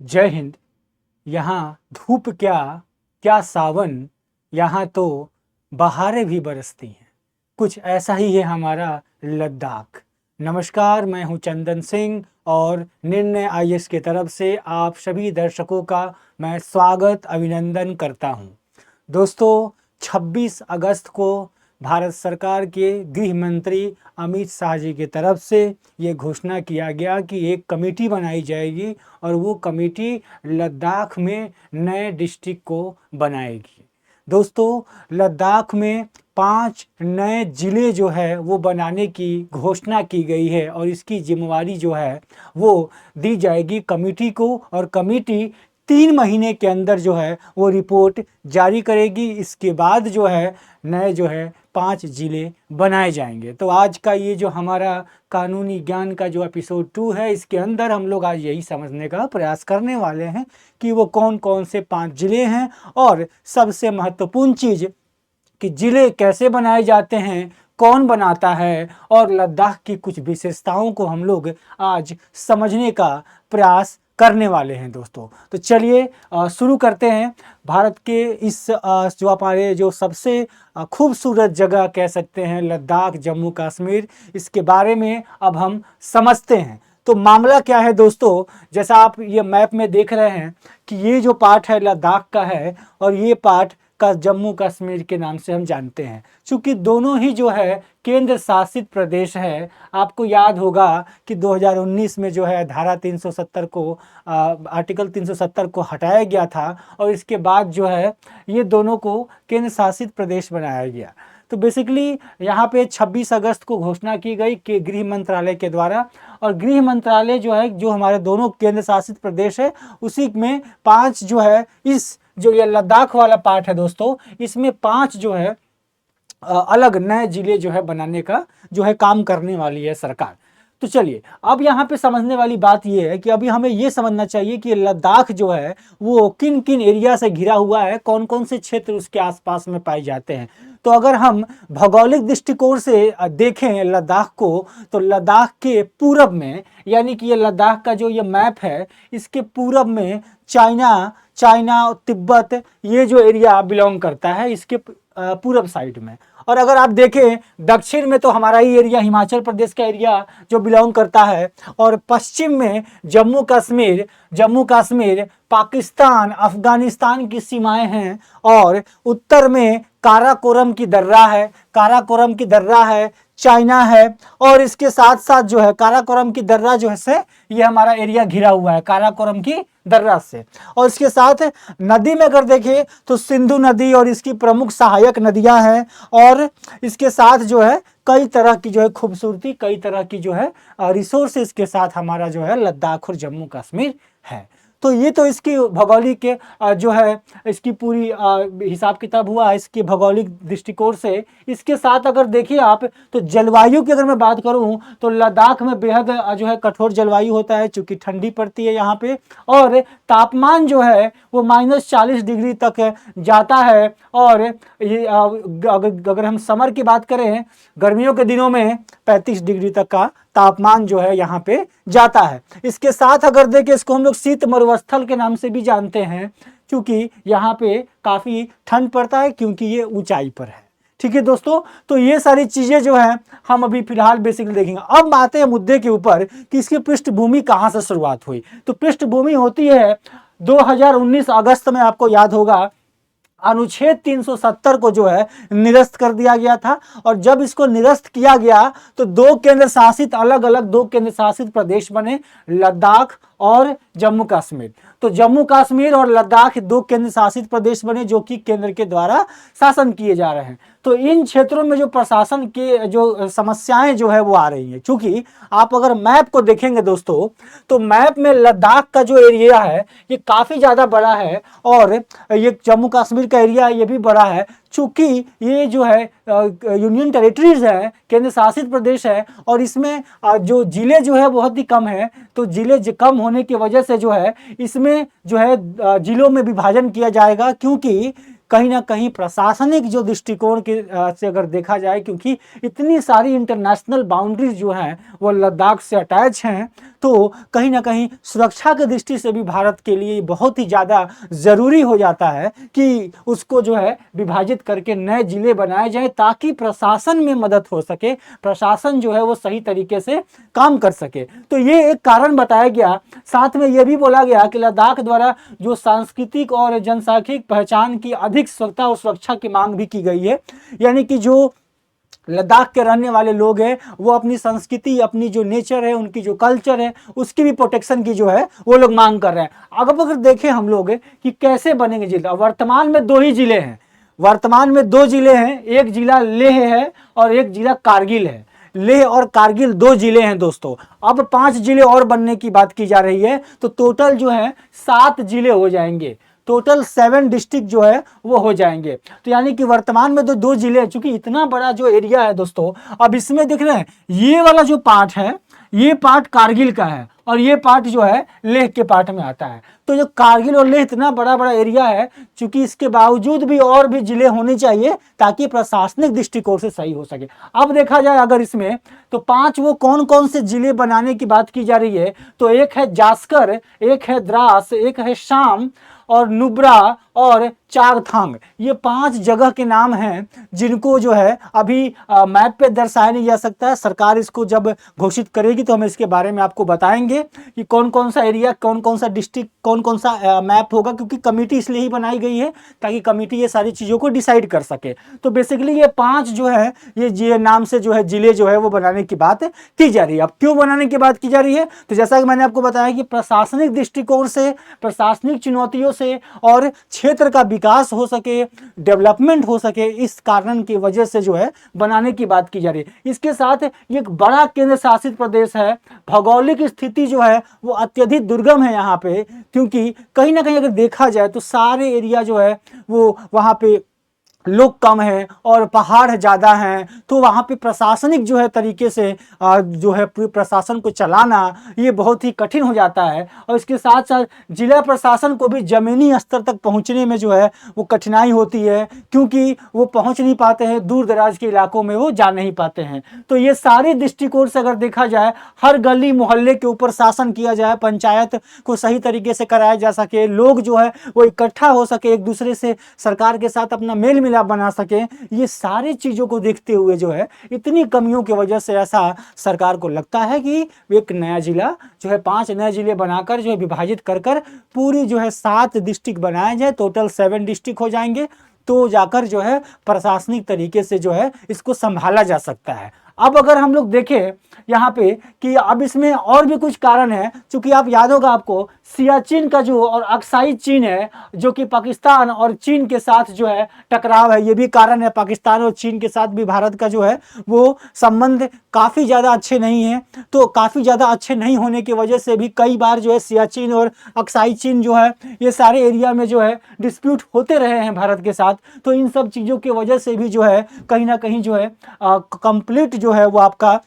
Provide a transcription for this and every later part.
जय हिंद। यहाँ धूप क्या क्या सावन, यहाँ तो बहारें भी बरसती हैं। कुछ ऐसा ही है हमारा लद्दाख। नमस्कार, मैं हूँ चंदन सिंह और निर्णय आईएएस की तरफ से आप सभी दर्शकों का मैं स्वागत अभिनंदन करता हूँ। दोस्तों, 26 अगस्त को भारत सरकार के गृह मंत्री अमित शाह जी की तरफ से ये घोषणा किया गया कि एक कमेटी बनाई जाएगी और वो कमेटी लद्दाख में नए डिस्ट्रिक्ट को बनाएगी। दोस्तों, लद्दाख में 5 नए ज़िले जो है वो बनाने की घोषणा की गई है और इसकी जिम्मेवारी जो है वो दी जाएगी कमेटी को, और कमेटी 3 महीने के अंदर जो है वो रिपोर्ट जारी करेगी। इसके बाद जो है नए जो है 5 ज़िले बनाए जाएंगे। तो आज का ये जो हमारा कानूनी ज्ञान का जो एपिसोड 2 है, इसके अंदर हम लोग आज यही समझने का प्रयास करने वाले हैं कि वो कौन कौन से 5 ज़िले हैं और सबसे महत्वपूर्ण चीज़ कि ज़िले कैसे बनाए जाते हैं, कौन बनाता है, और लद्दाख की कुछ विशेषताओं को हम लोग आज समझने का प्रयास करने वाले हैं दोस्तों। तो चलिए शुरू करते हैं। भारत के इस जो हमारे जो सबसे खूबसूरत जगह कह सकते हैं लद्दाख, जम्मू कश्मीर, इसके बारे में अब हम समझते हैं। तो मामला क्या है दोस्तों, जैसा आप ये मैप में देख रहे हैं कि ये जो पार्ट है लद्दाख का है और ये पार्ट का जम्मू कश्मीर के नाम से हम जानते हैं। चूँकि दोनों ही जो है केंद्र शासित प्रदेश है। आपको याद होगा कि 2019 में जो है धारा 370 को आर्टिकल 370 को हटाया गया था और इसके बाद जो है ये दोनों को केंद्र शासित प्रदेश बनाया गया। तो बेसिकली यहाँ पे 26 अगस्त को घोषणा की गई कि गृह मंत्रालय के द्वारा, और गृह मंत्रालय जो है जो हमारे दोनों केंद्र शासित प्रदेश है उसी में 5 जो है इस जो ये लद्दाख वाला पार्ट है दोस्तों, इसमें 5 जो है अलग नए ज़िले जो है बनाने का जो है काम करने वाली है सरकार। तो चलिए अब यहाँ पे समझने वाली बात ये है कि अभी हमें ये समझना चाहिए कि लद्दाख जो है वो किन किन एरिया से घिरा हुआ है, कौन कौन से क्षेत्र उसके आसपास में पाए जाते हैं। तो अगर हम भौगोलिक दृष्टिकोण से देखें लद्दाख को, तो लद्दाख के पूरब में, यानी कि ये लद्दाख का जो ये मैप है इसके पूरब में चाइना तिब्बत ये जो एरिया बिलोंग करता है इसके पूरब साइड में। और अगर आप देखें दक्षिण में तो हमारा ही एरिया हिमाचल प्रदेश का एरिया जो बिलोंग करता है, और पश्चिम में जम्मू कश्मीर पाकिस्तान अफगानिस्तान की सीमाएं हैं, और उत्तर में काराकोरम की दर्रा है, चाइना है, और इसके साथ साथ जो है काराकोरम की दर्रा जो है से ये हमारा एरिया घिरा हुआ है काराकोरम की दर्रा से। और इसके साथ नदी में अगर देखें तो सिंधु नदी और इसकी प्रमुख सहायक नदियां हैं, और इसके साथ जो है कई तरह की जो है खूबसूरती, कई तरह की जो है रिसोर्सेज के साथ हमारा जो है लद्दाख और जम्मू कश्मीर है। तो ये तो इसकी भौगोलिक के जो है इसकी पूरी हिसाब किताब हुआ इसकी भौगोलिक दृष्टिकोण से। इसके साथ अगर देखिए आप तो जलवायु की अगर मैं बात करूं तो लद्दाख में बेहद जो है कठोर जलवायु होता है, चूँकि ठंडी पड़ती है यहाँ पे, और तापमान जो है वो -40 डिग्री तक जाता है। और ये अगर हम समर की बात करें, गर्मियों के दिनों में 35 डिग्री तक का तापमान जो है यहाँ पे जाता है। इसके साथ अगर देखें इसको हम लोग शीत मरुस्थल के नाम से भी जानते हैं, क्योंकि यहाँ पे काफ़ी ठंड पड़ता है क्योंकि ये ऊंचाई पर है। ठीक है दोस्तों, तो ये सारी चीज़ें जो हैं हम अभी फिलहाल बेसिकली देखेंगे। अब आते हैं मुद्दे के ऊपर कि इसकी पृष्ठभूमि कहाँ से शुरुआत हुई। तो पृष्ठभूमि होती है 2019 अगस्त में, आपको याद होगा अनुच्छेद 370 को जो है निरस्त कर दिया गया था। और जब इसको निरस्त किया गया तो अलग अलग दो केंद्र शासित प्रदेश बने, लद्दाख और जम्मू कश्मीर। तो जम्मू कश्मीर और लद्दाख 2 केंद्र शासित प्रदेश बने जो कि केंद्र के द्वारा शासन किए जा रहे हैं। तो इन क्षेत्रों में जो प्रशासन के जो समस्याएं जो है वो आ रही है। क्योंकि आप अगर मैप को देखेंगे दोस्तों, तो मैप में लद्दाख का जो एरिया है ये काफ़ी ज़्यादा बड़ा है, और ये जम्मू कश्मीर का एरिया ये भी बड़ा है। चूँकि ये जो है यूनियन टेरिटरीज है, केंद्र शासित प्रदेश है, और इसमें जो ज़िले जो है बहुत ही कम है। तो ज़िले कम होने की वजह से जो है इसमें जो है ज़िलों में विभाजन किया जाएगा, क्योंकि कहीं ना कहीं प्रशासनिक जो दृष्टिकोण के से अगर देखा जाए, क्योंकि इतनी सारी इंटरनेशनल बाउंड्रीज जो हैं वो लद्दाख से अटैच हैं, तो कहीं ना कहीं सुरक्षा की दृष्टि से भी भारत के लिए बहुत ही ज़्यादा ज़रूरी हो जाता है कि उसको जो है विभाजित करके नए जिले बनाए जाए, ताकि प्रशासन में मदद हो सके, प्रशासन जो है वो सही तरीके से काम कर सके। तो ये एक कारण बताया गया। साथ में ये भी बोला गया कि लद्दाख द्वारा जो सांस्कृतिक और जनसांख्यिक पहचान की अधिक स्वच्छता और सुरक्षा की मांग भी की गई है, यानी कि जो लद्दाख के रहने वाले लोग हैं वो अपनी संस्कृति, अपनी जो नेचर है, उनकी जो कल्चर है, उसकी भी प्रोटेक्शन की जो है वो लोग मांग कर रहे हैं। अगर देखें हम लोग कि कैसे बनेंगे जिला, वर्तमान में 2 ही जिले हैं, वर्तमान में 2 जिले हैं, एक जिला लेह है और एक जिला कारगिल है। लेह और कारगिल 2 जिले हैं दोस्तों। अब 5 जिले और बनने की बात की जा रही है, तो टोटल जो है 7 जिले हो जाएंगे, टोटल 7 डिस्ट्रिक्ट जो है वो हो जाएंगे। तो यानी कि वर्तमान में तो 2 जिले हैं, चूंकि इतना बड़ा जो एरिया है दोस्तों। अब इसमें देख रहे हैं ये वाला जो पार्ट है, ये पार्ट कारगिल का है और ये पार्ट जो है लेह के पार्ट में आता है। तो जो कारगिल और लेह इतना बड़ा बड़ा एरिया है, चूंकि इसके बावजूद भी और भी जिले होने चाहिए ताकि प्रशासनिक दृष्टिकोण से सही हो सके। अब देखा जाए अगर इसमें, तो 5 वो कौन कौन से जिले बनाने की बात की जा रही है, तो एक है जास्कर, एक है द्रास, एक है शाम और नुब्रा और चारथांग। ये 5 जगह के नाम हैं जिनको जो है अभी मैप पे दर्शाया नहीं जा सकता है। सरकार इसको जब घोषित करेगी तो हम इसके बारे में आपको बताएंगे कि कौन कौन सा एरिया, कौन कौन सा डिस्ट्रिक्ट, कौन कौन सा मैप होगा, क्योंकि कमेटी इसलिए ही बनाई गई है ताकि कमेटी ये सारी चीज़ों को डिसाइड कर सके। तो बेसिकली ये 5 जो है ये नाम से जो है जिले जो है वो बनाने की बात की जा रही है। अब क्यों बनाने की बात की जा रही है, तो जैसा कि मैंने आपको बताया कि प्रशासनिक दृष्टिकोण से, प्रशासनिक चुनौतियों से और क्षेत्र का विकास हो सके, डेवलपमेंट हो सके, इस कारण की वजह से जो है बनाने की बात की जा रही है। इसके साथ ये एक बड़ा केंद्र शासित प्रदेश है, भौगोलिक स्थिति जो है वो अत्यधिक दुर्गम है यहाँ पे, क्योंकि कहीं ना कहीं अगर देखा जाए तो सारे एरिया जो है वो वहाँ पे लोग कम हैं और पहाड़ ज़्यादा हैं, तो वहाँ पे प्रशासनिक जो है तरीके से जो है पूरे प्रशासन को चलाना ये बहुत ही कठिन हो जाता है। और इसके साथ साथ जिला प्रशासन को भी ज़मीनी स्तर तक पहुँचने में जो है वो कठिनाई होती है, क्योंकि वो पहुँच नहीं पाते हैं, दूर दराज के इलाकों में वो जा नहीं पाते हैं। तो ये सारे दृष्टिकोण से अगर देखा जाए, हर गली मोहल्ले के ऊपर शासन किया जाए, पंचायत को सही तरीके से कराया जा सके, लोग जो है वो इकट्ठा हो सके, एक दूसरे से सरकार के साथ अपना मेल मिलाप बना सके, ये सारी चीज़ों को देखते हुए जो है इतनी कमियों की वजह से ऐसा सरकार को लगता है कि एक नया जिला जो है, 5 नए जिले बनाकर जो है विभाजित कर कर पूरी जो है 7 डिस्ट्रिक्ट बनाए जाए, टोटल 7 डिस्ट्रिक्ट हो जाएंगे, तो जाकर जो है प्रशासनिक तरीके से जो है इसको संभाला जा सकता है। अब अगर हम लोग देखें यहाँ पे कि अब इसमें और भी कुछ कारण है, क्योंकि आप याद होगा आपको सियाचिन का जो और अक्साई चीन है, जो कि पाकिस्तान और चीन के साथ जो है टकराव है, ये भी कारण है। पाकिस्तान और चीन के साथ भी भारत का जो है वो संबंध काफ़ी ज़्यादा अच्छे नहीं है। तो काफ़ी ज़्यादा अच्छे नहीं होने की वजह से भी कई बार जो है सियाचिन और अक्साई चीन जो है ये सारे एरिया में जो है डिस्प्यूट होते रहे हैं भारत के साथ। तो इन सब चीज़ों की वजह से भी जो है कहीं ना कहीं जो है कंप्लीट जो है वो आपका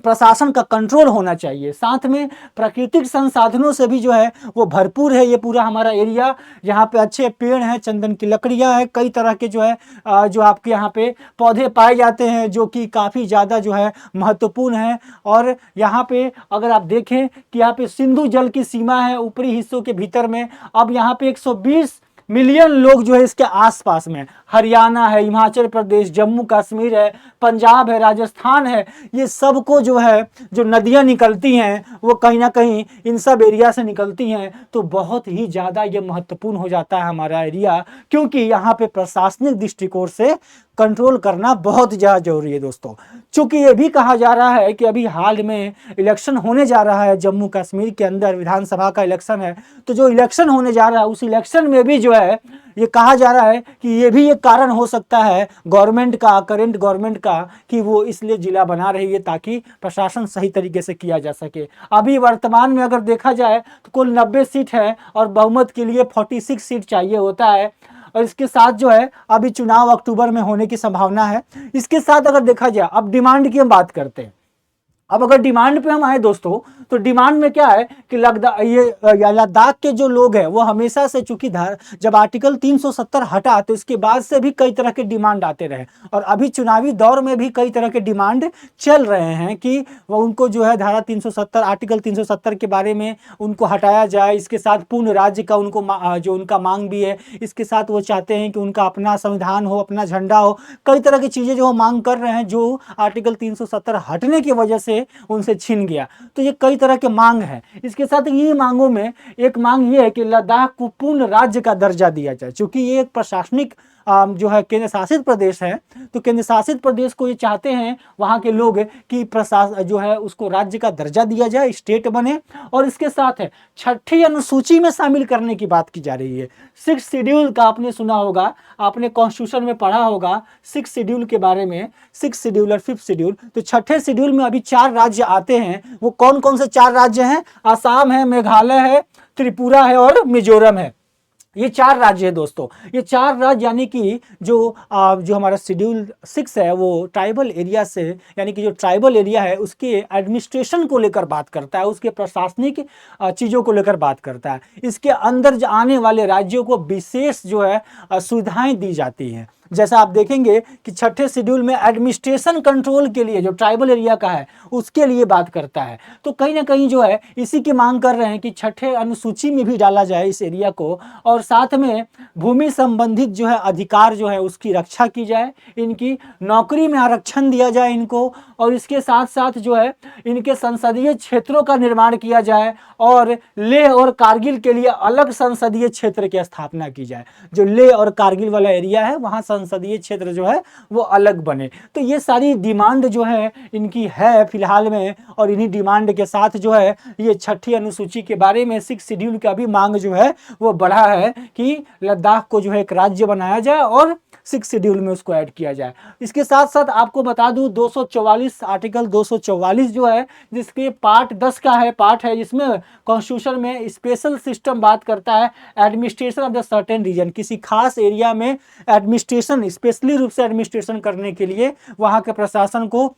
प्रशासन का कंट्रोल होना चाहिए। साथ में प्राकृतिक संसाधनों से भी जो है वो भरपूर है ये पूरा हमारा एरिया। यहाँ पे अच्छे पेड़ हैं, चंदन की लकड़ियाँ हैं, कई तरह के जो है जो आपके यहाँ पे पौधे पाए जाते हैं, जो कि काफ़ी ज़्यादा जो है महत्वपूर्ण है। और यहाँ पे अगर आप देखें कि यहाँ पे सिंधु जल की सीमा है ऊपरी हिस्सों के भीतर में। अब यहाँ पे 120 मिलियन लोग जो है इसके आसपास में, हरियाणा है, हिमाचल प्रदेश, जम्मू कश्मीर है, पंजाब है, राजस्थान है, ये सब को जो है जो नदियां निकलती हैं वो कहीं ना कहीं इन सब एरिया से निकलती हैं। तो बहुत ही ज़्यादा ये महत्वपूर्ण हो जाता है हमारा एरिया, क्योंकि यहाँ पे प्रशासनिक दृष्टिकोण से कंट्रोल करना बहुत ज़्यादा जरूरी है दोस्तों। चूँकि ये भी कहा जा रहा है कि अभी हाल में इलेक्शन होने जा रहा है, जम्मू कश्मीर के अंदर विधानसभा का इलेक्शन है। तो जो इलेक्शन होने जा रहा है उस इलेक्शन में भी जो है ये कहा जा रहा है कि ये भी एक कारण हो सकता है गवर्नमेंट का, करेंट गवर्नमेंट का, कि वो इसलिए जिला बना रही है ताकि प्रशासन सही तरीके से किया जा सके। अभी वर्तमान में अगर देखा जाए तो कुल 90 सीट है और बहुमत के लिए 46 सीट चाहिए होता है। और इसके साथ जो है अभी चुनाव अक्टूबर में होने की संभावना है। इसके साथ अगर देखा जाए, अब डिमांड की हम बात करते हैं, अब अगर डिमांड पे हम आए दोस्तों, तो डिमांड में क्या है कि लद्दाख के जो लोग हैं वो हमेशा से, चूंकि जब आर्टिकल 370 हटा तो इसके बाद से भी कई तरह के डिमांड आते रहे, और अभी चुनावी दौर में भी कई तरह के डिमांड चल रहे हैं कि वो उनको जो है धारा 370 आर्टिकल 370 के बारे में उनको हटाया जाए। इसके साथ पूर्ण राज्य का उनको जो उनका मांग भी है, इसके साथ वो चाहते हैं कि उनका अपना संविधान हो, अपना झंडा हो, कई तरह की चीज़ें जो वो मांग कर रहे हैं जो आर्टिकल 370 हटने की वजह से उनसे छिन गया। तो ये कई तरह के मांग है। इसके साथ ये मांगों में एक मांग ये है कि लद्दाख को पूर्ण राज्य का दर्जा दिया जाए। चूंकि ये एक प्रशासनिक जो है केंद्र शासित प्रदेश है, तो केंद्र शासित प्रदेश को ये चाहते हैं वहाँ के लोग कि प्रशासन जो है उसको राज्य का दर्जा दिया जाए, स्टेट बने। और इसके साथ है छठी अनुसूची में शामिल करने की बात की जा रही है। 6 शेड्यूल का आपने सुना होगा, आपने कॉन्स्टिट्यूशन में पढ़ा होगा 6 शेड्यूल के बारे में, 6 शेड्यूल और 5th शेड्यूल। तो छठे शेड्यूल में अभी 4 राज्य आते हैं। वो कौन कौन से 4 राज्य हैं? आसाम है, मेघालय है, त्रिपुरा है और मिजोरम है। ये 4 राज्य है दोस्तों। ये 4 राज्य यानी कि जो हमारा शेड्यूल 6 है वो ट्राइबल एरिया से, यानी कि जो ट्राइबल एरिया है उसके एडमिनिस्ट्रेशन को लेकर बात करता है, उसके प्रशासनिक चीज़ों को लेकर बात करता है। इसके अंदर आने वाले राज्यों को विशेष जो है सुविधाएं दी जाती हैं। जैसा आप देखेंगे कि छठे शेड्यूल में एडमिनिस्ट्रेशन कंट्रोल के लिए जो ट्राइबल एरिया का है उसके लिए बात करता है। तो कहीं ना कहीं जो है इसी की मांग कर रहे हैं कि छठे अनुसूची में भी डाला जाए इस एरिया को, और साथ में भूमि संबंधित जो है अधिकार जो है उसकी रक्षा की जाए, इनकी नौकरी में आरक्षण दिया जाए इनको, और इसके साथ साथ जो है इनके संसदीय क्षेत्रों का निर्माण किया जाए, और लेह और कारगिल के लिए अलग संसदीय क्षेत्र की स्थापना की जाए। जो लेह और कारगिल वाला एरिया है वहाँ संसदीय क्षेत्र जो है वो अलग बने। तो ये सारी डिमांड जो है इनकी है फिलहाल में, और इन्हीं डिमांड के साथ जो है ये छठी अनुसूची के बारे में 6 शेड्यूल का भी मांग जो है वो बढ़ा है कि लद्दाख को जो है एक राज्य बनाया जाए और 6 शेड्यूल में उसको ऐड किया जाए। इसके साथ साथ आपको बता दूं 244 आर्टिकल 244 जो है जिसके पार्ट 10 का है पार्ट है, जिसमें कॉन्स्टिट्यूशन में स्पेशल सिस्टम बात करता है administration of the certain region, किसी खास एरिया में एडमिनिस्ट्रेशन स्पेशली रूप से एडमिनिस्ट्रेशन करने के लिए, वहाँ के प्रशासन को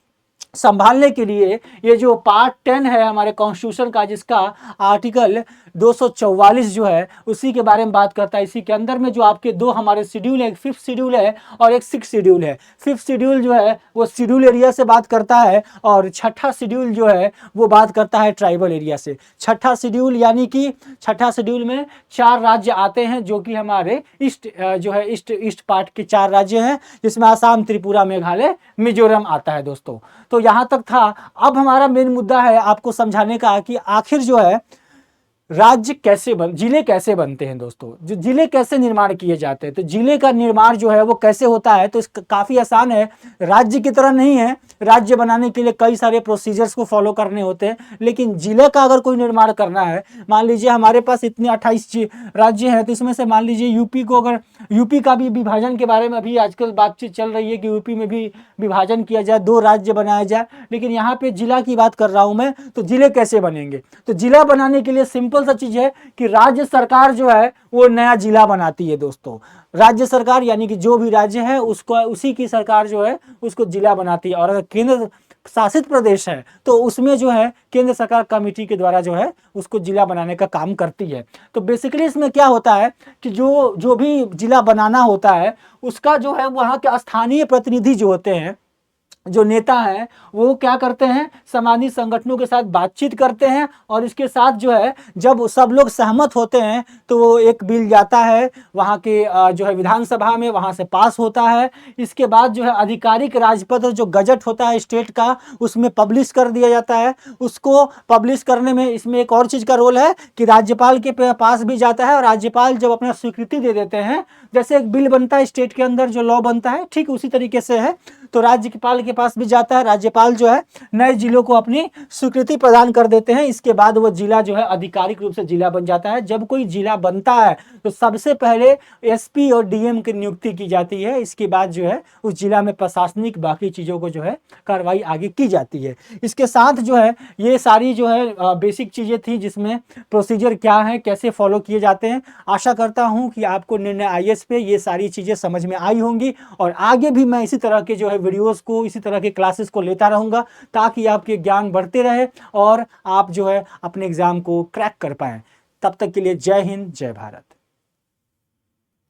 संभालने के लिए ये जो पार्ट 10 है हमारे कॉन्स्टिट्यूशन का, जिसका आर्टिकल 244 जो है उसी के बारे में बात करता है। इसी के अंदर में जो आपके 2 हमारे शेड्यूल है, एक 5th शेड्यूल है और एक 6th शेड्यूल है। 5th शेड्यूल जो है वो शेड्यूल एरिया से बात करता है, और छठा शेड्यूल जो है वो बात करता है ट्राइबल एरिया से। छठा शेड्यूल यानी कि छठा शेड्यूल में 4 राज्य आते हैं जो कि हमारे ईस्ट पार्ट के 4 राज्य हैं, जिसमें आसाम, त्रिपुरा, मेघालय, मिजोरम आता है दोस्तों। तो यहाँ तक था। अब हमारा मेन मुद्दा है आपको समझाने का कि आखिर जो है राज्य जिले कैसे बनते हैं दोस्तों, जो जिले कैसे निर्माण किए जाते हैं। तो जिले का निर्माण जो है वो कैसे होता है, तो इसका काफ़ी आसान है। राज्य की तरह नहीं है, राज्य बनाने के लिए कई सारे प्रोसीजर्स को फॉलो करने होते हैं, लेकिन जिले का अगर कोई निर्माण करना है, मान लीजिए हमारे पास इतने 28 राज्य हैं, तो इसमें से मान लीजिए यूपी को, अगर यूपी का भी विभाजन के बारे में अभी आजकल बातचीत चल रही है कि यूपी में भी विभाजन किया जाए, 2 राज्य बनाया जाए, लेकिन यहाँ पे जिला की बात कर रहा हूँ मैं। तो जिले कैसे बनेंगे, तो जिला बनाने के लिए सिंपल सा चीज है कि राज्य सरकार जो है वो नया जिला बनाती है दोस्तों। राज्य सरकार यानी कि जो भी राज्य है उसको, उसी की सरकार जो है उसको जिला बनाती है। और अगर केंद्र शासित प्रदेश है तो उसमें जो है केंद्र सरकार कमेटी के द्वारा जो है उसको जिला बनाने का काम करती है। तो बेसिकली इसमें क्या होता है कि जो भी जिला बनाना होता है उसका जो है वहाँ के स्थानीय प्रतिनिधि जो होते हैं, जो नेता हैं, वो क्या करते हैं, समाजी संगठनों के साथ बातचीत करते हैं, और इसके साथ जो है जब सब लोग सहमत होते हैं तो वो एक बिल जाता है वहाँ के जो है विधानसभा में, वहाँ से पास होता है। इसके बाद जो है आधिकारिक राजपत्र जो गजट होता है स्टेट का, उसमें पब्लिश कर दिया जाता है। उसको पब्लिश करने में इसमें एक और चीज़ का रोल है कि राज्यपाल के पास भी जाता है, और राज्यपाल जब अपना स्वीकृति दे देते हैं, जैसे एक बिल बनता है स्टेट के अंदर जो लॉ बनता है, ठीक उसी तरीके से है, तो राज्यपाल के पास भी जाता है। राज्यपाल जो है नए जिलों को अपनी स्वीकृति प्रदान कर देते हैं। इसके बाद वो जिला जो है आधिकारिक रूप से जिला बन जाता है। जब कोई जिला बनता है तो सबसे पहले एसपी और डीएम की नियुक्ति की जाती है। इसके बाद जो है उस जिला में प्रशासनिक बाकी चीज़ों को जो है कार्रवाई आगे की जाती है। इसके साथ जो है ये सारी जो है बेसिक चीज़ें थी जिसमें प्रोसीजर क्या है, कैसे फॉलो किए जाते हैं। आशा करता हूँ कि आपको निर्णय IAS पे ये सारी चीज़ें समझ में आई होंगी, और आगे भी मैं इसी तरह के जो है वीडियोज़ को, इसी इसी तरह के क्लासेस को लेता रहूँगा ताकि आपके ज्ञान बढ़ते रहे और आप जो है अपने एग्ज़ाम को क्रैक कर पाएँ। तब तक के लिए जय हिंद, जय भारत।